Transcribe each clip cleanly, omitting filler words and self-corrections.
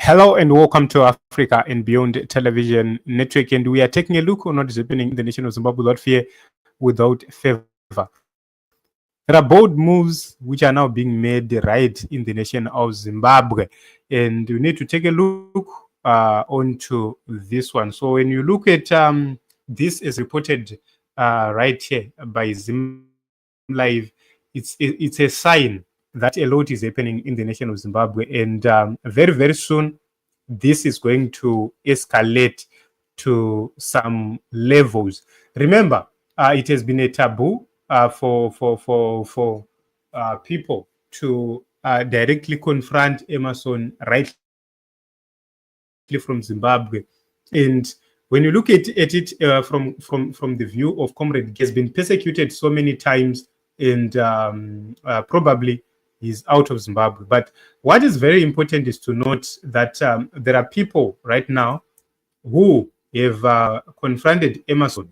Hello and welcome to Africa and Beyond Television Network, and we are taking a look on what is happening in the nation of Zimbabwe without fear, without favor. There are bold moves which are now being made right in the nation of Zimbabwe, and we need to take a look onto this one. So when you look at this is reported right here by Zim Live, it's a sign that a lot is happening in the nation of Zimbabwe, and very, very soon this is going to escalate to some levels. Remember, it has been a taboo for people to directly confront Emerson right from Zimbabwe. And when you look at it from the view of Comrade, he has been persecuted so many times, and probably he's out of Zimbabwe. But what is very important is to note that there are people right now who have confronted Emerson,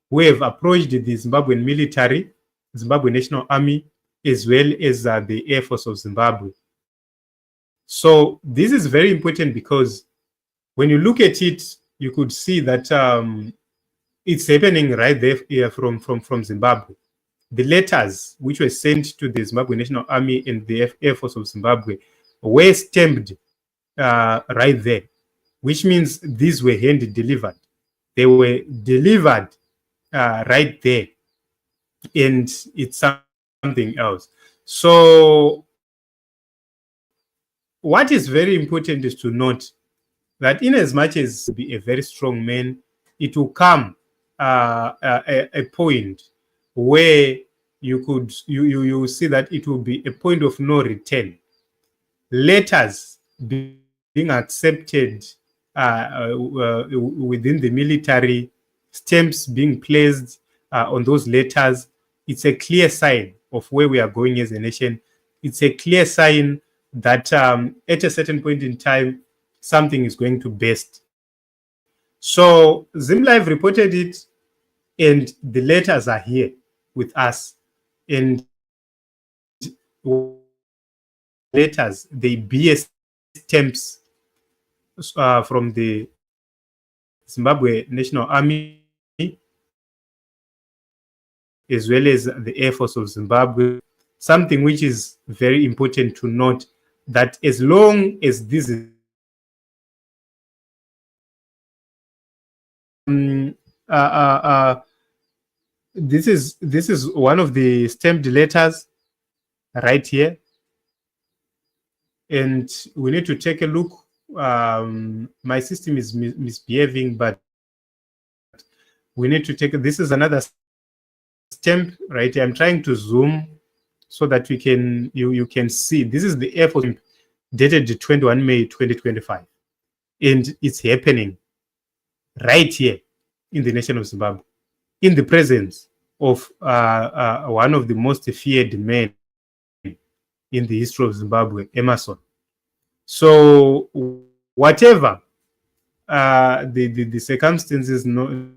who have approached the Zimbabwean military, Zimbabwe National Army, as well as the Air Force of Zimbabwe. So this is very important because when you look at it, you could see that it's happening right there from Zimbabwe. The letters which were sent to the Zimbabwe National Army and the Air Force of Zimbabwe were stamped right there, which means these were hand-delivered. They were delivered right there, and it's something else. So what is very important is to note that in as much as to be a very strong man, it will come a point where you see that it will be a point of no return. Letters being accepted within the military, stamps being placed on those letters, it's a clear sign of where we are going as a nation. It's a clear sign that at a certain point in time, something is going to burst. So ZimLive reported it, and the letters are here with us. And letters, they bear stamps from the Zimbabwe National Army, as well as the Air Force of Zimbabwe. Something which is very important to note, that as long as this is this is one of the stamped letters right here, and we need to take a look. My system is misbehaving, but we need to take this is another stamp right here. I'm trying to zoom so that we can you can see. This is the Air Force dated 21 May 2025, and it's happening right here in the nation of Zimbabwe, in the presence of one of the most feared men in the history of Zimbabwe, Emerson. So whatever the circumstances, no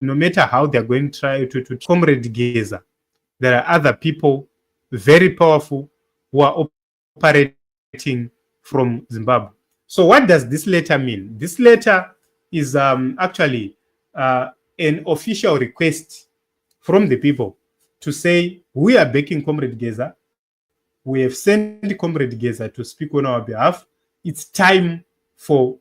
matter how they're going to try to Comrade Geza, there are other people very powerful who are operating from Zimbabwe. So what does this letter mean? This letter is actually an official request from the people to say, we are backing Comrade Geza. We have sent Comrade Geza to speak on our behalf. It's time for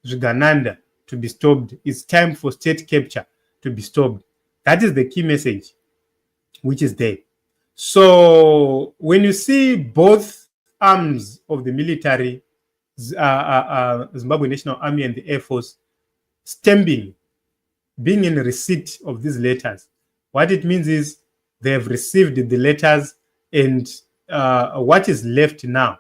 Zvigananda to be stopped. It's time for state capture to be stopped. That is the key message which is there. So when you see both arms of the military, Zimbabwe National Army and the Air Force, stamping, being in receipt of these letters, what it means is they have received the letters, and what is left now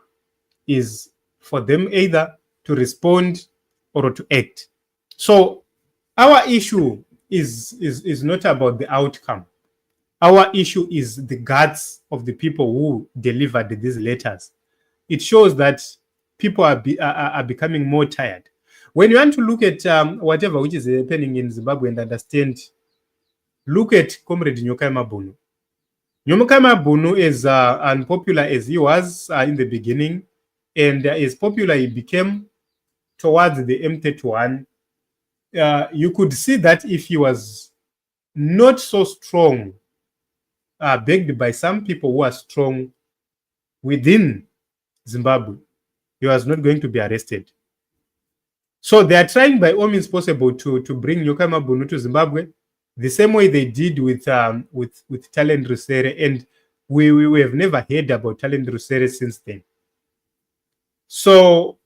is for them either to respond or to act. So our issue is not about the outcome. Our issue is the guts of the people who delivered these letters. It shows that people are becoming more tired. When you want to look at whatever which is happening in Zimbabwe and understand, look at Comrade Nyoka Mabunu. Nyoka Mabunu is unpopular as he was in the beginning. and as popular he became towards the M31, you could see that if he was not so strong, backed by some people who are strong within Zimbabwe, he was not going to be arrested. So they are trying by all means possible to bring Nyokama Bunu to Zimbabwe, the same way they did with Talend Rusere, and we have never heard about Talend Rusere since then. So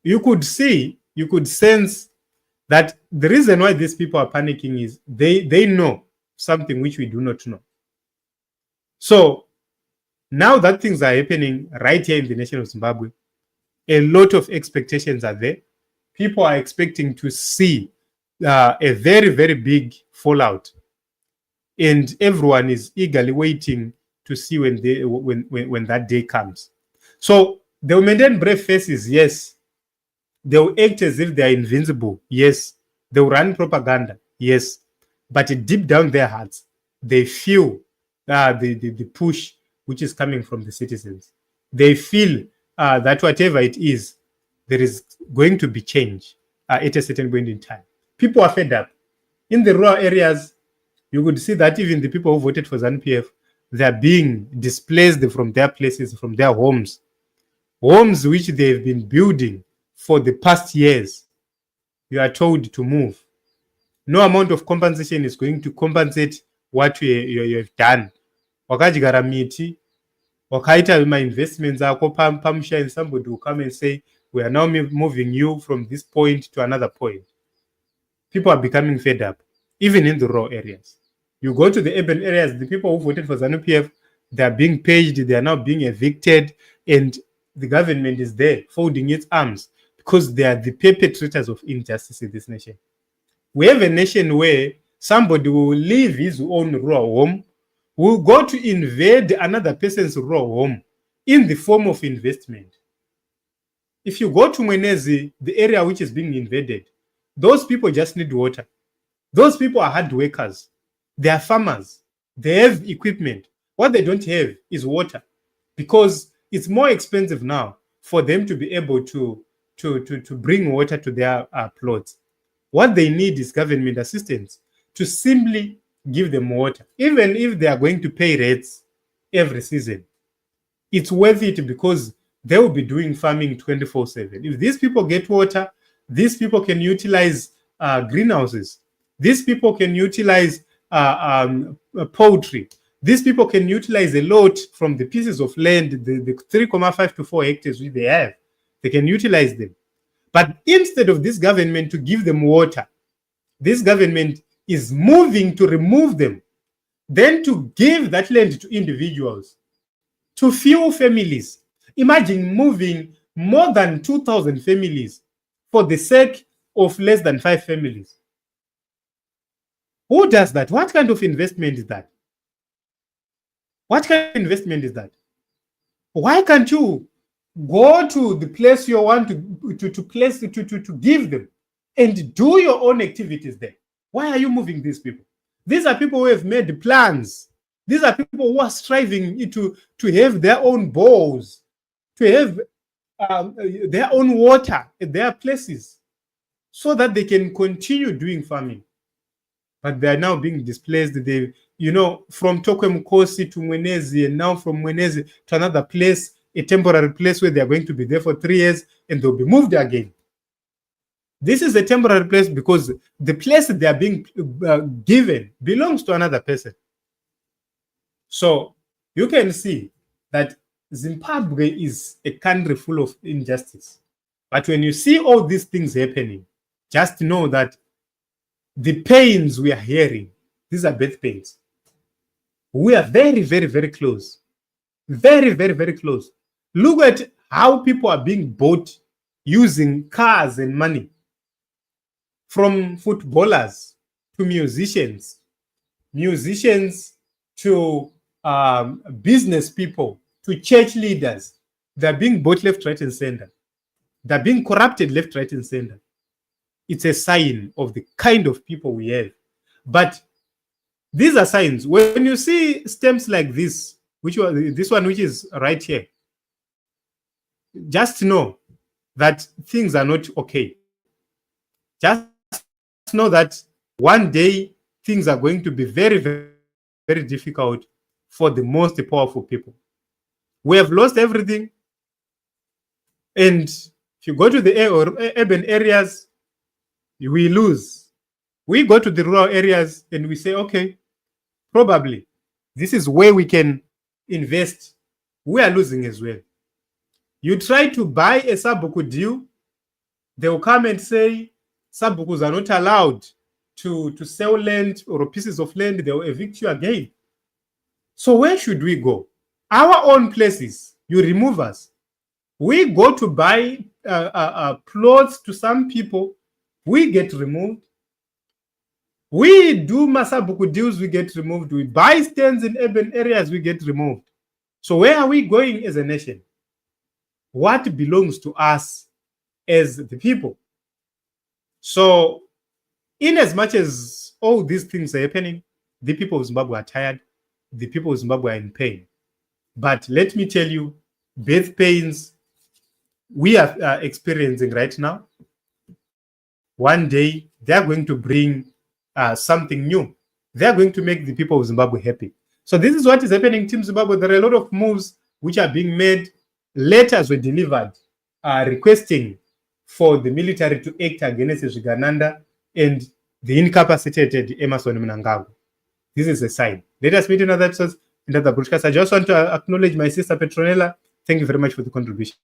you could sense that the reason why these people are panicking is they know something which we do not know. So now that things are happening right here in the nation of Zimbabwe, a lot of expectations are there. People are expecting to see a very, very big fallout. And everyone is eagerly waiting to see when that day comes. So they will maintain brave faces, yes. They will act as if they are invincible, yes. They will run propaganda, yes. But deep down their hearts, they feel the push which is coming from the citizens. They feel that whatever it is, there is going to be change at a certain point in time. People are fed up. In the rural areas, you could see that even the people who voted for ZANU-PF, they are being displaced from their places, from their homes which they've been building for the past years. You are told to move. No amount of compensation is going to compensate what you have done. Wakajigara miti, wakaita my investments ako pamusha, and somebody will come and say, we are now moving you from this point to another point. People are becoming fed up, even in the rural areas. You go to the urban areas, the people who voted for ZANU-PF, they are being paged, they are now being evicted, and the government is there folding its arms because they are the perpetrators of injustice in this nation. We have a nation where somebody will leave his own rural home, will go to invade another person's rural home in the form of investment. If you go to Mwenezi, the area which is being invaded, those people just need water. Those people are hard workers. They are farmers. They have equipment. What they don't have is water, because it's more expensive now for them to be able to bring water to their plots. What they need is government assistance to simply give them water. Even if they are going to pay rates every season, it's worth it because they will be doing farming 24/7. If these people get water, these people can utilize greenhouses. These people can utilize poultry. These people can utilize a lot from the pieces of land, the 3.5 to 4 hectares which they have. They can utilize them. But instead of this government to give them water, this government is moving to remove them, then to give that land to individuals, to few families. Imagine moving more than 2,000 families for the sake of less than 5 families. Who does that? What kind of investment is that? What kind of investment is that? Why can't you go to the place you want to give them and do your own activities there? Why are you moving these people? These are people who have made plans. These are people who are striving to have their own bowls, to have their own water at their places so that they can continue doing farming. But they are now being displaced. They, from Tokwe Mkosi to Mwenezi, and now from Mwenezi to another place, a temporary place where they are going to be there for 3 years and they'll be moved again. This is a temporary place because the place they are being given belongs to another person. So you can see that Zimbabwe is a country full of injustice. But when you see all these things happening, just know that the pains we are hearing, these are birth pains. We are very, very, very close. Very, very, very close. Look at how people are being bought using cars and money. From footballers to musicians to business people, to church leaders. They're being bought left, right, and center. They're being corrupted left, right, and center. It's a sign of the kind of people we have. But these are signs. When you see stems like this, this one which is right here, just know that things are not okay. Just know that one day things are going to be very, very, very difficult for the most powerful people. We have lost everything. And if you go to the urban areas, we lose. We go to the rural areas and we say, okay, probably this is where we can invest. We are losing as well. You try to buy a Sabuku deal, they will come and say Sabukus are not allowed to sell land or pieces of land. They will evict you again. So where should we go? Our own places, you remove us. We go to buy plots to some people, we get removed. We do Masabuku deals, we get removed. We buy stands in urban areas, we get removed. So where are we going as a nation? What belongs to us as the people? So in as much as all these things are happening, the people of Zimbabwe are tired, the people of Zimbabwe are in pain. But let me tell you, birth pains we are experiencing right now, one day they're going to bring something new. They're going to make the people of Zimbabwe happy. So this is what is happening in Team Zimbabwe. There are a lot of moves which are being made. Letters were delivered requesting for the military to act against Zvigananda and the incapacitated Emerson Mnangagwa. This is a sign. Let us meet another episode, another broadcast. I just want to acknowledge my sister Petronella. Thank you very much for the contributions.